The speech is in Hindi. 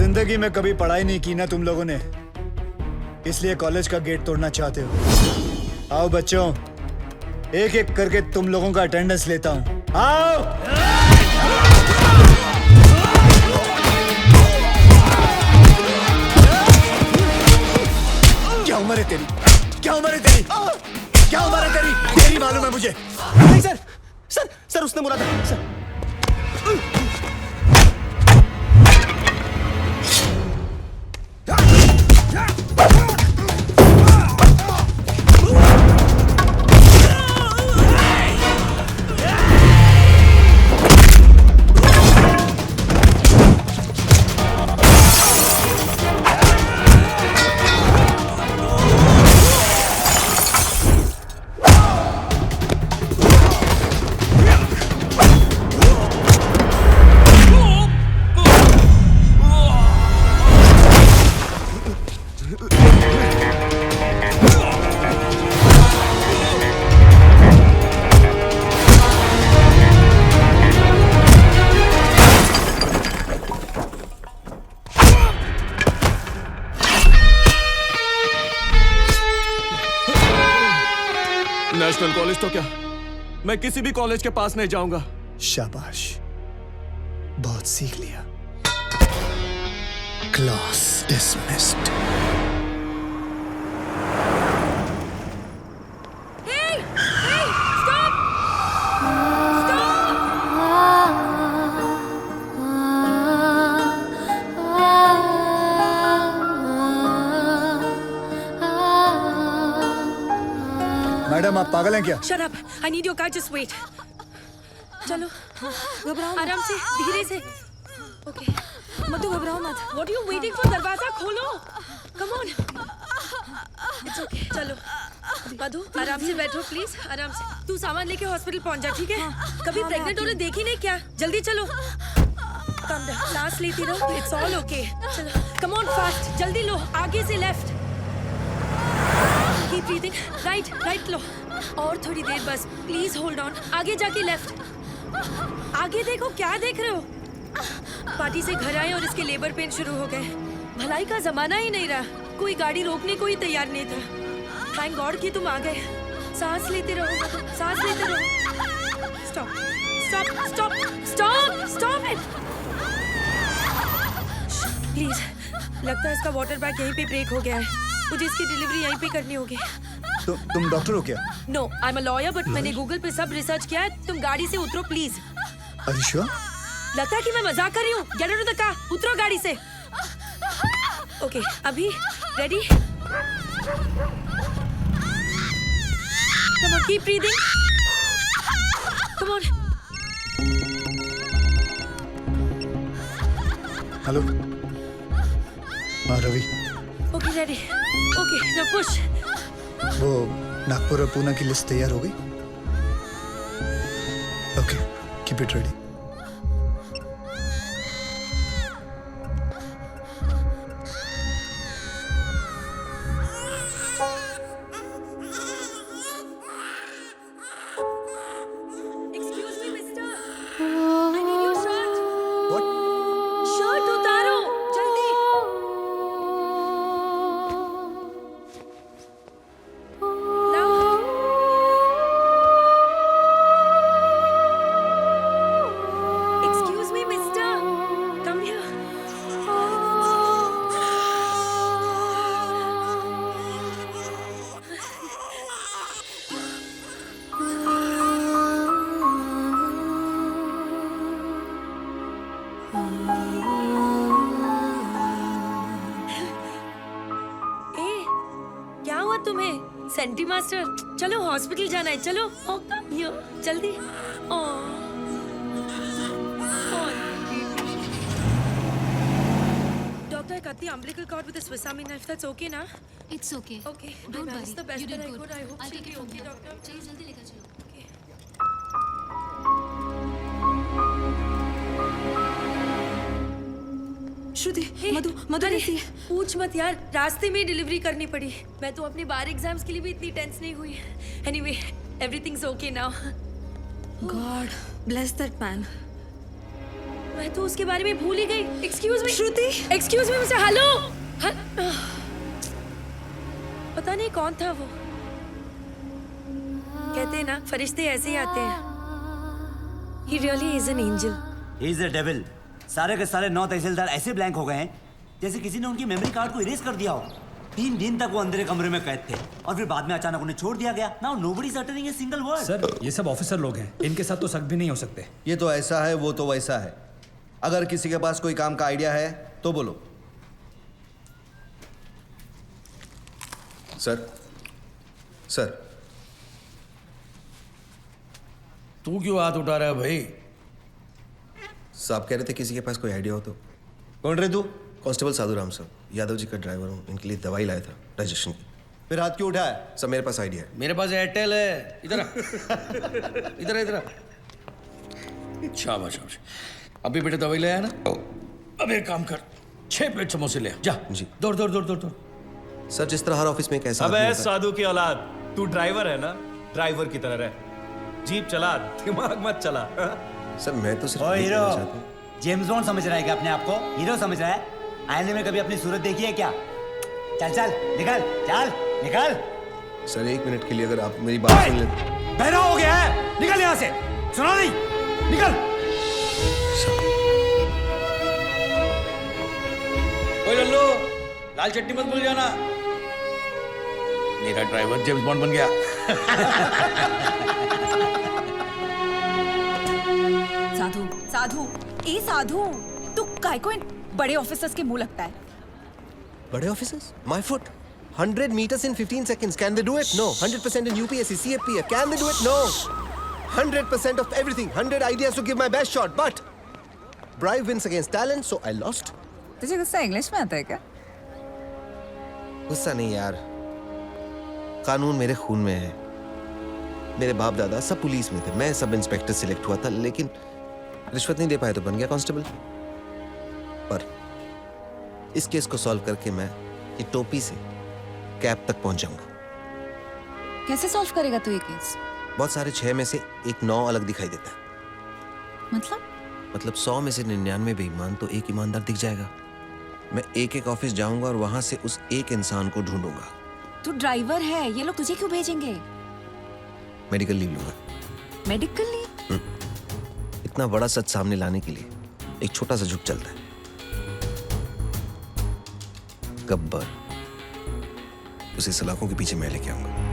जिंदगी में कभी पढ़ाई नहीं की ना तुम लोगों ने, इसलिए कॉलेज का गेट तोड़ना चाहते हो। आओ बच्चों, एक एक करके तुम लोगों का अटेंडेंस लेता हूं। आओ। क्या उम्र है तेरी? क्या उम्र है तेरी? क्या उम्र है तेरी? तेरी मालूम है मुझे। नहीं सर, सर सर उसने बोला था सर। नेशनल कॉलेज तो क्या, मैं किसी भी कॉलेज के पास नहीं जाऊंगा। शाबाश, बहुत सीख लिया। Class dismissed. मैडम, आप पागल हैं क्या? Shut up! I need your car. Just wait. चलो, घबराओ आराम से, धीरे से. Okay. मधु घबराओ मत. What are you waiting for? दरवाजा खोलो. Come on. It's okay. चलो. मधु, आराम से बैठो प्लीज. आराम से. तू सामान लेके हॉस्पिटल पहुंच जा, ठीक है? कभी प्रेग्नेंट होने देखी नहीं क्या? जल्दी चलो. Calm down. सांस लेती रहो. It's all okay. चलो. Come on fast. जल्दी लो. आगे से लेफ्ट. Keep breathing. Right लो. और थोड़ी देर बस. Please hold on. आगे जाके लेफ्ट. आगे देखो, क्या देख रहे हो? पार्टी से घर आए और इसके लेबर पेन शुरू हो गए. भलाई का जमाना ही नहीं रहा. कोई गाड़ी रोकने को ही तैयार नहीं था. थैंक गॉड कि तुम आ गए. सांस लेते रहो. सांस लेते रहो. Stop it. प्लीज. लगता है इसका वाटर बैग यहीं पे ब्रेक हो गया है. मुझे इसकी डिलीवरी यहीं पे करनी होगी. तुम डॉक्टर हो क्या? No, I am a lawyer, but मैंने गूगल पे सब रिसर्च किया है. तुम गाड़ी से उतरो प्लीज. Are you sure? लगता है कि मैं मजाक कर रही हूँ. Get out of the car. उतरो गाड़ी से. ओके, अभी ready? Come on, keep breathing. Come on. Hello. हाँ Ravi. Okay ready. Okay, now push. वो नागपुर और पूना की लिस्ट तैयार हो गई? Okay, keep it ready. Excuse me mister. I need your shirt. What? Shirt उतारो जल्दी. Excuse me, mister. Come here. ए, क्या हुआ तुम्हें? सेंटी मास्टर, चलो हॉस्पिटल जाना है. चलो. Oh, come here. जल्दी. Doctor, I cut the umbilical cord with a Swiss Army knife. That's okay, na? It's okay. Okay. Don't I worry. managed the best You did that I good. could. I hope I'll she'll take be it from okay, here. doctor. चलिए जल्दी लेकर चलो. Okay. श्रुति, Hey, मधु अरे, कैसी है? पूछ मत यार. रास्ते में ही डिलीवरी करनी पड़ी. मैं तो अपने बार एग्जाम्स के लिए भी इतनी टेंस नहीं हुई. Anyway, everything's okay now. God bless that man. मैं तो उसके बारे में भूल ही गई। एक्सक्यूज मी श्रुति, एक्सक्यूज मी मिस्टर, हेलो। पता नहीं कौन था वो। कहते हैं ना फरिश्ते ऐसे ही आते हैं। He really is an angel. He is a devil. सारे के सारे 9 तहसीलदार ऐसे ब्लैंक हो गए हैं जैसे किसी ने उनकी मेमोरी कार्ड को इरेज कर दिया हो। 3 दिन तक वो अंधेरे कमरे में कैद थे और फिर बाद में अचानक उन्हें छोड़ दिया गया। Now nobody is uttering a single word. Sir ये सब ऑफिसर लोग हैं, इनके साथ तो शक भी नहीं हो सकते। ये तो ऐसा है, वो तो वैसा है। अगर किसी के पास कोई काम का आइडिया है तो बोलो। सर तू क्यों हाथ उठा रहा है भाई? साहब कह रहे थे किसी के पास कोई आइडिया हो तो। कौन रे तू? कांस्टेबल साधु राम साहब, यादव जी का ड्राइवर हूँ। इनके लिए दवाई लाया था रजिस्ट्रेशन की। फिर हाथ क्यों उठाया? सर मेरे पास आइडिया है। मेरे पास एयरटेल है। इधर आ। इधर आ, इधर आ। शाबाश शाबाश। अभी बेटे दवाई ले आया ना? अब एक काम कर, 6 प्लेट समोसे ले आ। जा जी। दौड़ दौड़ दौड़ दौड़ दौड़। सर जिस तरह हर ऑफिस में एक ऐसा आदमी अबे होता है- साधु की औलाद, तू ड्राइवर है ना, ड्राइवर की तरह रह। जीप चला, दिमाग मत चला। सर मैं तो सिर्फ ओ यही हीरो, कहना चाहता हूँ। जेम्स बॉन्ड समझ रहा है क्या अपने आप को? हीरो समझ रहा है? आईने में कभी अपनी सूरत देखी है क्या? चल चल निकल, चल निकल। सर 1 मिनट के लिए अगर आप मेरी बात सुन लें। बहरा हो गया है, निकल यहाँ से। सुना नहीं? निकल। ओए लल्लू, लाल चट्टी मत भूल जाना। मेरा ड्राइवर जेम्स बॉन्ड बन गया। साधु साधु ए साधु, तू काय को इन बड़े ऑफिसर्स के मुंह लगता है? बड़े officers? My foot 100 meters in 15 seconds. Can they do it? No. 100% in UPSC, CFPF. Can they do it? No. 100% of everything. 100 ideas to give my best shot. But bribe wins against talent, so I lost. तुझे गुस्सा इंग्लिश में आता है क्या? गुस्सा नहीं यार, कानून मेरे खून में है। मेरे बाप दादा सब पुलिस में थे, मैं सब इंस्पेक्टर सिलेक्ट हुआ था, लेकिन रिश्वत नहीं दे पाए तो बन गया कांस्टेबल। पर इस केस को सॉल्व करके मैं ये टोपी से कैप तक पहुंच जाऊंगा। कैसे सॉल्व करेगा तू ये केस? बहुत सारे 6 में से एक 9 अलग दिखाई देता है। मतलब 100 में से 99 बेईमान तो एक ईमानदार दिख जाएगा। मैं एक ऑफिस जाऊंगा और वहां से उस एक इंसान को ढूंढूंगा। तू ड्राइवर है, ये लोग तुझे क्यों भेजेंगे? मेडिकल लीव लूंगा। Medical leave? इतना बड़ा सच सामने लाने के लिए एक छोटा सा झुक चलता है। गब्बर, उसे सलाखों के पीछे मैं लेके आऊंगा।